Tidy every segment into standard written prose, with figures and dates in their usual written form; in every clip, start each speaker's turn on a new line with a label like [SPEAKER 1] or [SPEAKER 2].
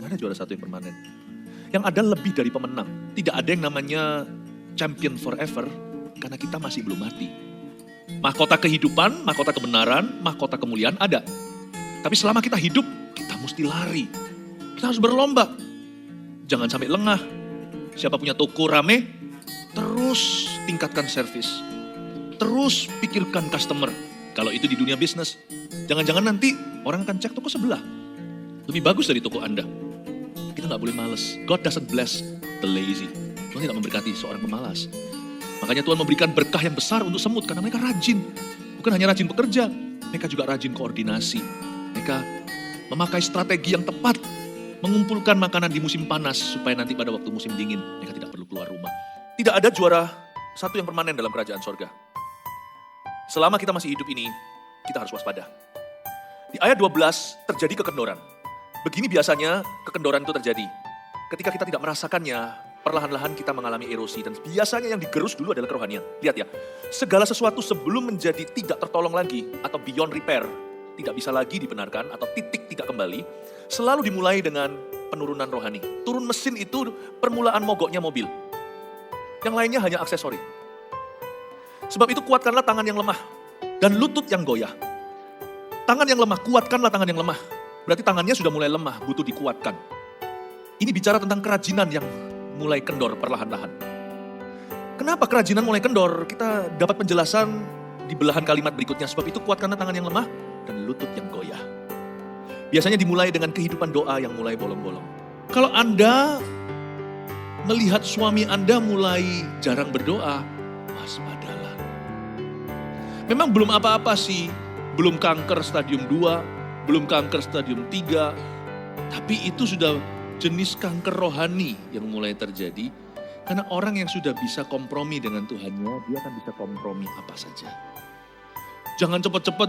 [SPEAKER 1] Nggak ada juara satu yang permanen. Yang ada lebih dari pemenang. Tidak ada yang namanya champion forever, karena kita masih belum mati. Mahkota kehidupan, mahkota kebenaran, mahkota kemuliaan ada. Tapi selama kita hidup, kita mesti lari. Kita harus berlomba. Jangan sampai lengah. Siapa punya toko rame, terus tingkatkan servis. Terus pikirkan customer. Kalau itu di dunia bisnis. Jangan-jangan nanti orang akan cek toko sebelah. Lebih bagus dari toko Anda. Kita nggak boleh malas. God doesn't bless the lazy. Tuhan tidak memberkati seorang pemalas. Makanya Tuhan memberikan berkah yang besar untuk semut. Karena mereka rajin. Bukan hanya rajin bekerja. Mereka juga rajin koordinasi. Mereka memakai strategi yang tepat. Mengumpulkan makanan di musim panas. Supaya nanti pada waktu musim dingin. Mereka tidak perlu keluar rumah. Tidak ada juara satu yang permanen dalam kerajaan sorga. Selama kita masih hidup ini, kita harus waspada. Di ayat 12 terjadi kekendoran. Begini biasanya kekendoran itu terjadi. Ketika kita tidak merasakannya, perlahan-lahan kita mengalami erosi. Dan biasanya yang digerus dulu adalah kerohanian. Lihat ya, segala sesuatu sebelum menjadi tidak tertolong lagi atau beyond repair, tidak bisa lagi dibenarkan atau titik tidak kembali, selalu dimulai dengan penurunan rohani. Turun mesin itu permulaan mogoknya mobil. Yang lainnya hanya aksesori. Sebab itu kuatkanlah tangan yang lemah dan lutut yang goyah. Tangan yang lemah, kuatkanlah tangan yang lemah. Berarti tangannya sudah mulai lemah, butuh dikuatkan. Ini bicara tentang kerajinan yang mulai kendor perlahan-lahan. Kenapa kerajinan mulai kendor? Kita dapat penjelasan di belahan kalimat berikutnya. Sebab itu kuatkanlah tangan yang lemah dan lutut yang goyah. Biasanya dimulai dengan kehidupan doa yang mulai bolong-bolong. Kalau Anda melihat suami Anda mulai jarang berdoa, waspadalah. Memang belum apa-apa sih, belum kanker stadium 2, belum kanker stadium 3, tapi itu sudah jenis kanker rohani yang mulai terjadi. Karena orang yang sudah bisa kompromi dengan Tuhannya, dia akan bisa kompromi apa saja. Jangan cepat-cepat,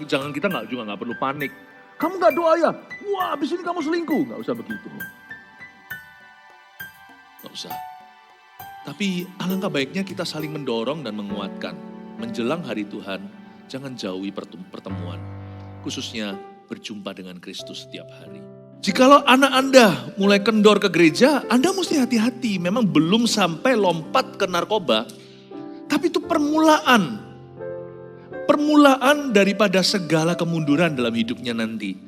[SPEAKER 1] jangan kita juga nggak perlu panik. Kamu nggak doa ya? Wah, abis ini kamu selingkuh. Nggak usah begitu. Nggak usah. Tapi alangkah baiknya kita saling mendorong dan menguatkan. Menjelang hari Tuhan, jangan jauhi pertemuan. Khususnya berjumpa dengan Kristus setiap hari. Jikalau anak Anda mulai kendor ke gereja, Anda mesti hati-hati. Memang belum sampai lompat ke narkoba, tapi itu permulaan. Permulaan daripada segala kemunduran dalam hidupnya nanti.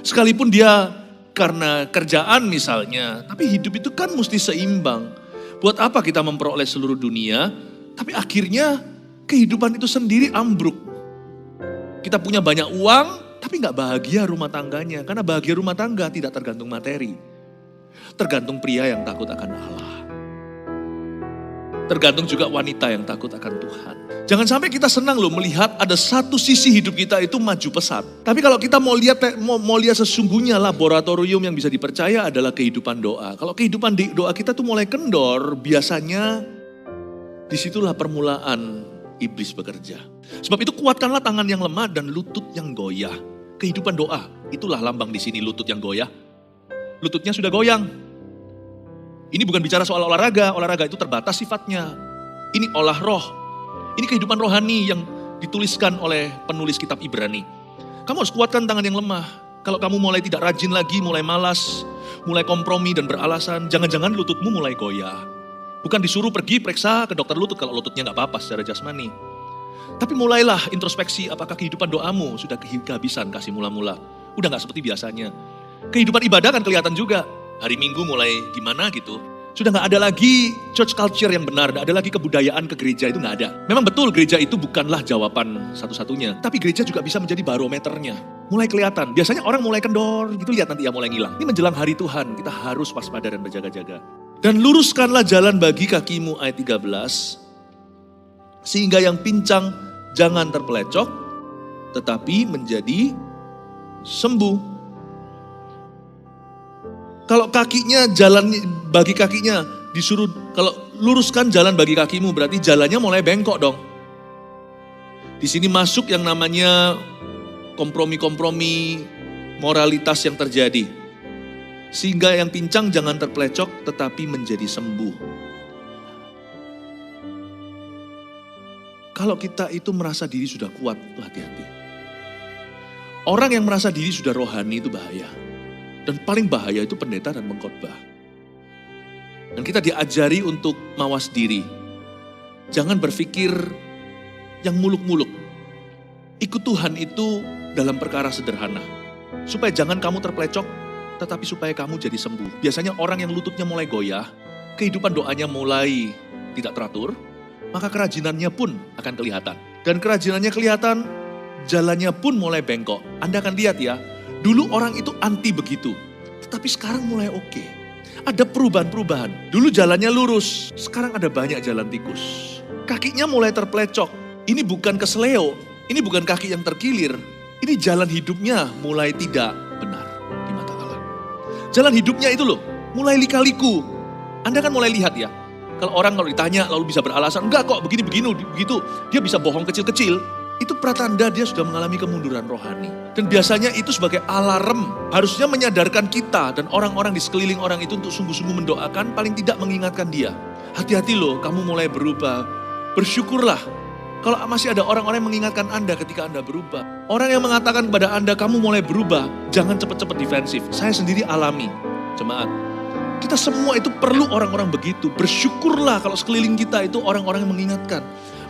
[SPEAKER 1] Sekalipun dia karena kerjaan misalnya, tapi hidup itu kan mesti seimbang. Buat apa kita memperoleh seluruh dunia, tapi akhirnya kehidupan itu sendiri ambruk. Kita punya banyak uang, tapi gak bahagia rumah tangganya. Karena bahagia rumah tangga tidak tergantung materi. Tergantung pria yang takut akan Allah. Tergantung juga wanita yang takut akan Tuhan. Jangan sampai kita senang loh melihat ada satu sisi hidup kita itu maju pesat. Tapi kalau kita mau lihat sesungguhnya laboratorium yang bisa dipercaya adalah kehidupan doa. Kalau kehidupan doa kita tuh mulai kendor, biasanya disitulah permulaan iblis bekerja. Sebab itu kuatkanlah tangan yang lemah dan lutut yang goyah. Kehidupan doa, itulah lambang di sini lutut yang goyah. Lututnya sudah goyang. Ini bukan bicara soal olahraga itu terbatas sifatnya. Ini olah roh. Ini kehidupan rohani yang dituliskan oleh penulis kitab Ibrani. Kamu harus kuatkan tangan yang lemah. Kalau kamu mulai tidak rajin lagi, mulai malas, mulai kompromi dan beralasan, jangan-jangan lututmu mulai goyah. Bukan disuruh pergi periksa ke dokter lutut kalau lututnya gak apa-apa secara jasmani. Tapi mulailah introspeksi apakah kehidupan doamu sudah kehabisan kasih mula-mula. Udah gak seperti biasanya. Kehidupan ibadah kan kelihatan juga. Hari Minggu mulai gimana gitu. Sudah gak ada lagi church culture yang benar. Gak ada lagi kebudayaan ke gereja, itu gak ada. Memang betul gereja itu bukanlah jawaban satu-satunya. Tapi gereja juga bisa menjadi barometernya. Mulai kelihatan. Biasanya orang mulai kendor gitu, lihat nanti ya mulai ngilang. Ini menjelang hari Tuhan, kita harus waspada dan berjaga-jaga. Dan luruskanlah jalan bagi kakimu, ayat 13. Sehingga yang pincang jangan terpelecok, tetapi menjadi sembuh. Kalau kakinya jalan bagi kakinya disuruh, kalau luruskan jalan bagi kakimu berarti jalannya mulai bengkok dong. Di sini masuk yang namanya kompromi-kompromi moralitas yang terjadi. Sehingga yang pincang jangan terpelecok tetapi menjadi sembuh. Kalau kita itu merasa diri sudah kuat, hati-hati. Orang yang merasa diri sudah rohani itu bahaya. Dan paling bahaya itu pendeta dan pengkhotbah. Dan kita diajari untuk mawas diri. Jangan berpikir yang muluk-muluk. Ikut Tuhan itu dalam perkara sederhana. Supaya jangan kamu terplecok, tetapi supaya kamu jadi sembuh. Biasanya orang yang lututnya mulai goyah, kehidupan doanya mulai tidak teratur, maka kerajinannya pun akan kelihatan. Dan kerajinannya kelihatan, jalannya pun mulai bengkok. Anda akan lihat ya, dulu orang itu anti begitu. Tetapi sekarang mulai oke. Ada perubahan-perubahan. Dulu jalannya lurus, sekarang ada banyak jalan tikus. Kakinya mulai terplecok. Ini bukan kesleo, ini bukan kaki yang terkilir. Ini jalan hidupnya mulai tidak benar di mata Allah. Jalan hidupnya itu loh, mulai lika-liku. Anda kan mulai lihat ya, kalau ditanya lalu bisa beralasan, enggak kok begini-begini, begitu. Dia bisa bohong kecil-kecil. Itu pertanda dia sudah mengalami kemunduran rohani. Dan biasanya itu sebagai alarm, harusnya menyadarkan kita dan orang-orang di sekeliling orang itu untuk sungguh-sungguh mendoakan, paling tidak mengingatkan dia. Hati-hati loh, kamu mulai berubah. Bersyukurlah kalau masih ada orang-orang yang mengingatkan Anda ketika Anda berubah. Orang yang mengatakan kepada Anda, kamu mulai berubah, jangan cepat-cepat defensif. Saya sendiri alami, jemaat. Kita semua itu perlu orang-orang begitu. Bersyukurlah kalau sekeliling kita itu orang-orang yang mengingatkan.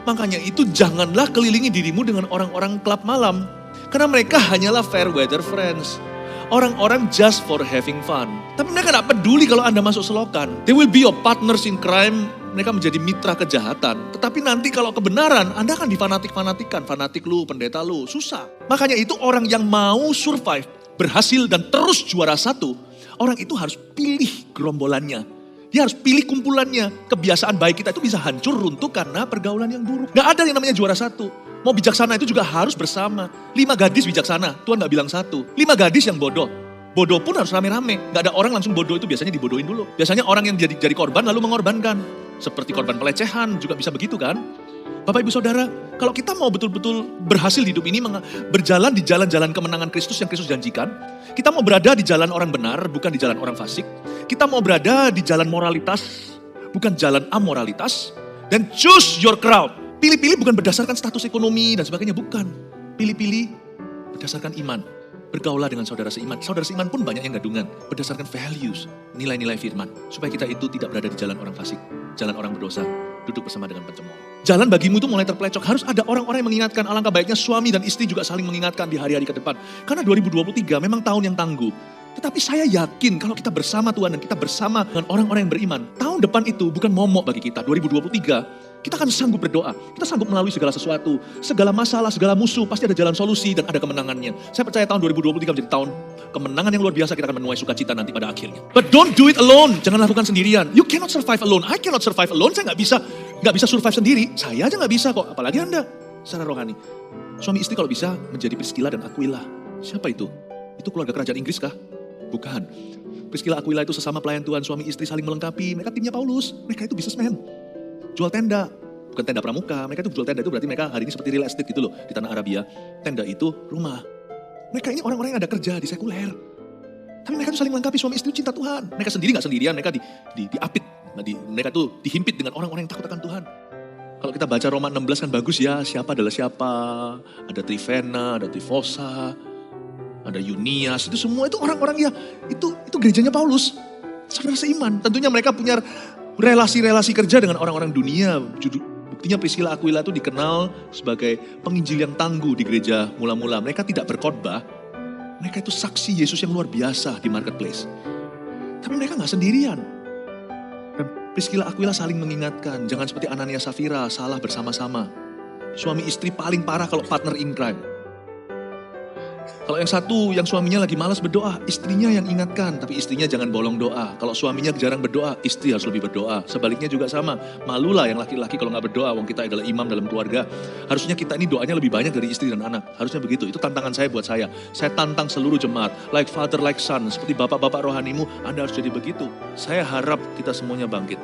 [SPEAKER 1] Makanya itu janganlah kelilingi dirimu dengan orang-orang klub malam. Karena mereka hanyalah fair weather friends. Orang-orang just for having fun. Tapi mereka tidak peduli kalau Anda masuk selokan. They will be your partners in crime. Mereka menjadi mitra kejahatan. Tetapi nanti kalau kebenaran, Anda akan difanatik-fanatikan. Fanatik lu, pendeta lu, susah. Makanya itu orang yang mau survive, berhasil dan terus juara satu. Orang itu harus pilih gerombolannya. Dia harus pilih kumpulannya. Kebiasaan baik kita itu bisa hancur runtuh karena pergaulan yang buruk. Gak ada yang namanya juara satu. Mau bijaksana itu juga harus bersama. 5 gadis bijaksana, Tuhan gak bilang 1. 5 gadis yang bodoh. Bodoh pun harus rame-rame. Gak ada orang langsung bodoh itu biasanya dibodohin dulu. Biasanya orang yang jadi korban lalu mengorbankan. Seperti korban pelecehan juga bisa begitu kan. Bapak Ibu Saudara, kalau kita mau betul-betul berhasil hidup ini, berjalan di jalan-jalan kemenangan Kristus yang Kristus janjikan. Kita mau berada di jalan orang benar, bukan di jalan orang fasik. Kita mau berada di jalan moralitas, bukan jalan amoralitas. Dan choose your crowd. Pilih-pilih bukan berdasarkan status ekonomi dan sebagainya, bukan. Pilih-pilih berdasarkan iman. Bergaulah dengan saudara seiman. Saudara seiman pun banyak yang gadungan. Berdasarkan values, nilai-nilai firman. Supaya kita itu tidak berada di jalan orang fasik, jalan orang berdosa, duduk bersama dengan pencemooh. Jalan bagimu itu mulai terplecok. Harus ada orang-orang yang mengingatkan. Alangkah baiknya suami dan istri juga saling mengingatkan di hari-hari ke depan. Karena 2023 memang tahun yang tangguh. Tetapi saya yakin kalau kita bersama Tuhan dan kita bersama dengan orang-orang yang beriman. Tahun depan itu bukan momok bagi kita. 2023 kita akan sanggup berdoa. Kita sanggup melalui segala sesuatu. Segala masalah, segala musuh. Pasti ada jalan solusi dan ada kemenangannya. Saya percaya tahun 2023 menjadi tahun kemenangan yang luar biasa. Kita akan menuai sukacita nanti pada akhirnya. But don't do it alone. Jangan lakukan sendirian. You cannot survive alone. I cannot survive alone. Saya nggak bisa survive sendiri. Saya aja nggak bisa kok. Apalagi Anda secara rohani. Suami istri kalau bisa menjadi Priscilla dan Aquila. Siapa itu? Itu keluarga kerajaan Inggris kah? Bukan. Priscilla Aquila itu sesama pelayan Tuhan. Suami istri saling melengkapi. Mereka timnya Paulus. Mereka itu businessman. Jual tenda, bukan tenda pramuka. Mereka itu jual tenda, itu berarti mereka hari ini seperti real estate gitu loh di tanah Arabia. Tenda itu rumah. Mereka ini orang-orang yang ada kerja di sekuler. Tapi mereka itu saling melengkapi, suami istri cinta Tuhan. Mereka sendiri gak sendirian, mereka diapit. Mereka tuh dihimpit dengan orang-orang yang takut akan Tuhan. Kalau kita baca Roma 16 kan bagus ya, siapa adalah siapa. Ada Trifena, ada Trifosa, ada Eunias. Itu semua itu orang-orang ya, itu gerejanya Paulus. Saudara seiman, tentunya mereka punya relasi-relasi kerja dengan orang-orang dunia. Buktinya Priscilla Aquila itu dikenal sebagai penginjil yang tangguh di gereja mula-mula. Mereka tidak berkhotbah. Mereka itu saksi Yesus yang luar biasa di marketplace. Tapi mereka gak sendirian. Dan Priscilla Aquila saling mengingatkan. Jangan seperti Anania Safira, salah bersama-sama. Suami istri paling parah kalau partner in crime. Kalau yang satu, yang suaminya lagi malas berdoa, istrinya yang ingatkan. Tapi istrinya jangan bolong doa. Kalau suaminya jarang berdoa, istri harus lebih berdoa. Sebaliknya juga sama. Malulah yang laki-laki kalau gak berdoa. Wong kita adalah imam dalam keluarga. Harusnya kita ini doanya lebih banyak dari istri dan anak. Harusnya begitu. Itu tantangan saya buat saya. Saya tantang seluruh jemaat. Like father, like son. Seperti bapak-bapak rohanimu, Anda harus jadi begitu. Saya harap kita semuanya bangkit.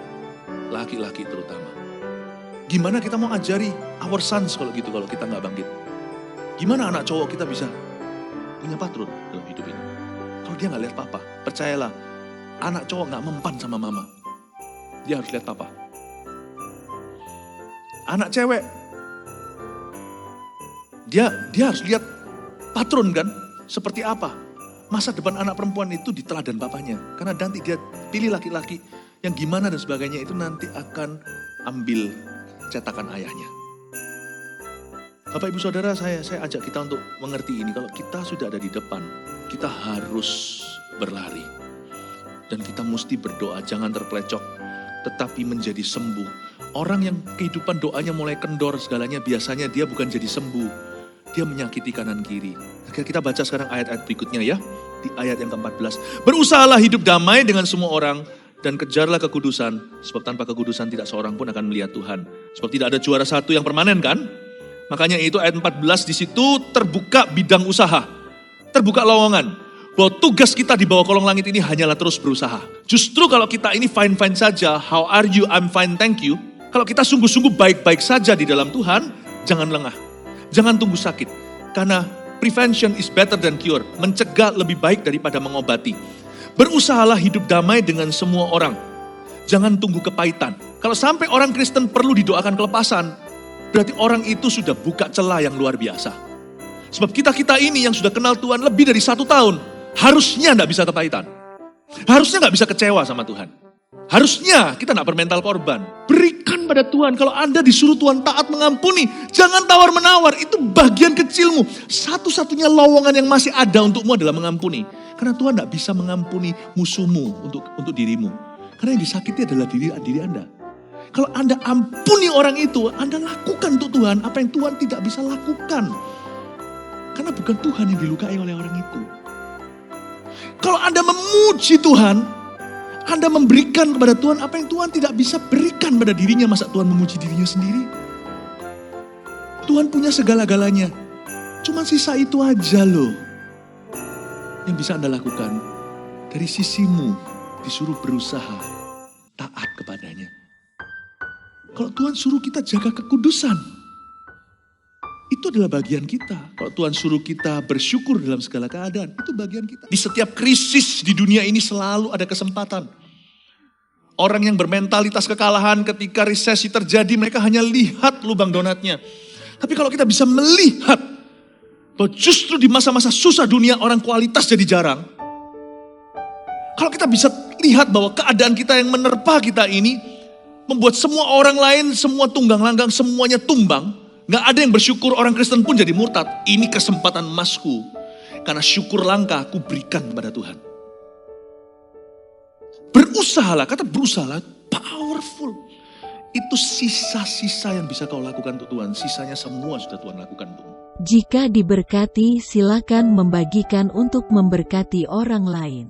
[SPEAKER 1] Laki-laki terutama. Gimana kita mau ajari our sons kalau gitu, kalau kita gak bangkit? Gimana anak cowok kita bisa punya patron dalam hidup ini? Kalau dia gak lihat papa, percayalah, anak cowok gak mempan sama mama. Dia harus lihat papa. Anak cewek, dia harus lihat patron kan, seperti apa. masa depan anak perempuan itu di teladan papanya. Karena nanti dia pilih laki-laki yang gimana dan sebagainya itu nanti akan ambil cetakan ayahnya. Bapak Ibu Saudara, saya ajak kita untuk mengerti ini. Kalau kita sudah ada di depan, kita harus berlari. Dan kita mesti berdoa, jangan terpelecok, tetapi menjadi sembuh. Orang yang kehidupan doanya mulai kendor segalanya, biasanya dia bukan jadi sembuh. Dia menyakiti kanan kiri. Kita baca sekarang ayat-ayat berikutnya ya. Di ayat yang ke-14. Berusahalah hidup damai dengan semua orang dan kejarlah kekudusan. Sebab tanpa kekudusan tidak seorang pun akan melihat Tuhan. Sebab tidak ada juara satu yang permanen kan? Makanya itu ayat 14 di situ terbuka bidang usaha. Terbuka lowongan. Bahwa tugas kita di bawah kolong langit ini hanyalah terus berusaha. Justru kalau kita ini fine-fine saja, how are you, I'm fine, thank you. Kalau kita sungguh-sungguh baik-baik saja di dalam Tuhan, jangan lengah. Jangan tunggu sakit. Karena prevention is better than cure. Mencegah lebih baik daripada mengobati. Berusahalah hidup damai dengan semua orang. Jangan tunggu kepahitan. Kalau sampai orang Kristen perlu didoakan kelepasan, berarti orang itu sudah buka celah yang luar biasa. Sebab kita ini yang sudah kenal Tuhan lebih dari 1 tahun, harusnya tidak bisa kepahitan. Harusnya tidak bisa kecewa sama Tuhan. Harusnya kita tidak bermental korban. Berikan pada Tuhan. Kalau Anda disuruh Tuhan taat mengampuni, jangan tawar-menawar. Itu bagian kecilmu. Satu-satunya lowongan yang masih ada untukmu adalah mengampuni. Karena Tuhan tidak bisa mengampuni musuhmu untuk dirimu. Karena yang disakiti adalah diri Anda. Kalau Anda ampuni orang itu, Anda lakukan untuk Tuhan apa yang Tuhan tidak bisa lakukan. Karena bukan Tuhan yang dilukai oleh orang itu. Kalau Anda memuji Tuhan, Anda memberikan kepada Tuhan apa yang Tuhan tidak bisa berikan pada dirinya. Masa Tuhan memuji dirinya sendiri? Tuhan punya segala-galanya. Cuma sisa itu aja loh yang bisa Anda lakukan. Dari sisimu disuruh berusaha taat kepadanya. Kalau Tuhan suruh kita jaga kekudusan, itu adalah bagian kita. Kalau Tuhan suruh kita bersyukur dalam segala keadaan, itu bagian kita. Di setiap krisis di dunia ini selalu ada kesempatan. Orang yang bermentalitas kekalahan ketika resesi terjadi, mereka hanya lihat lubang donatnya. Tapi kalau kita bisa melihat bahwa justru di masa-masa susah dunia orang kualitas jadi jarang. Kalau kita bisa lihat bahwa keadaan kita yang menerpa kita ini membuat semua orang lain, semua tunggang langgang, semuanya tumbang. Gak ada yang bersyukur, orang Kristen pun jadi murtad. Ini kesempatan emasku. Karena syukur langka aku berikan kepada Tuhan. Berusahalah, kata berusahalah, powerful. Itu sisa-sisa yang bisa kau lakukan untuk Tuhan. Sisanya semua sudah Tuhan lakukan untukmu.
[SPEAKER 2] Jika diberkati, silakan membagikan untuk memberkati orang lain.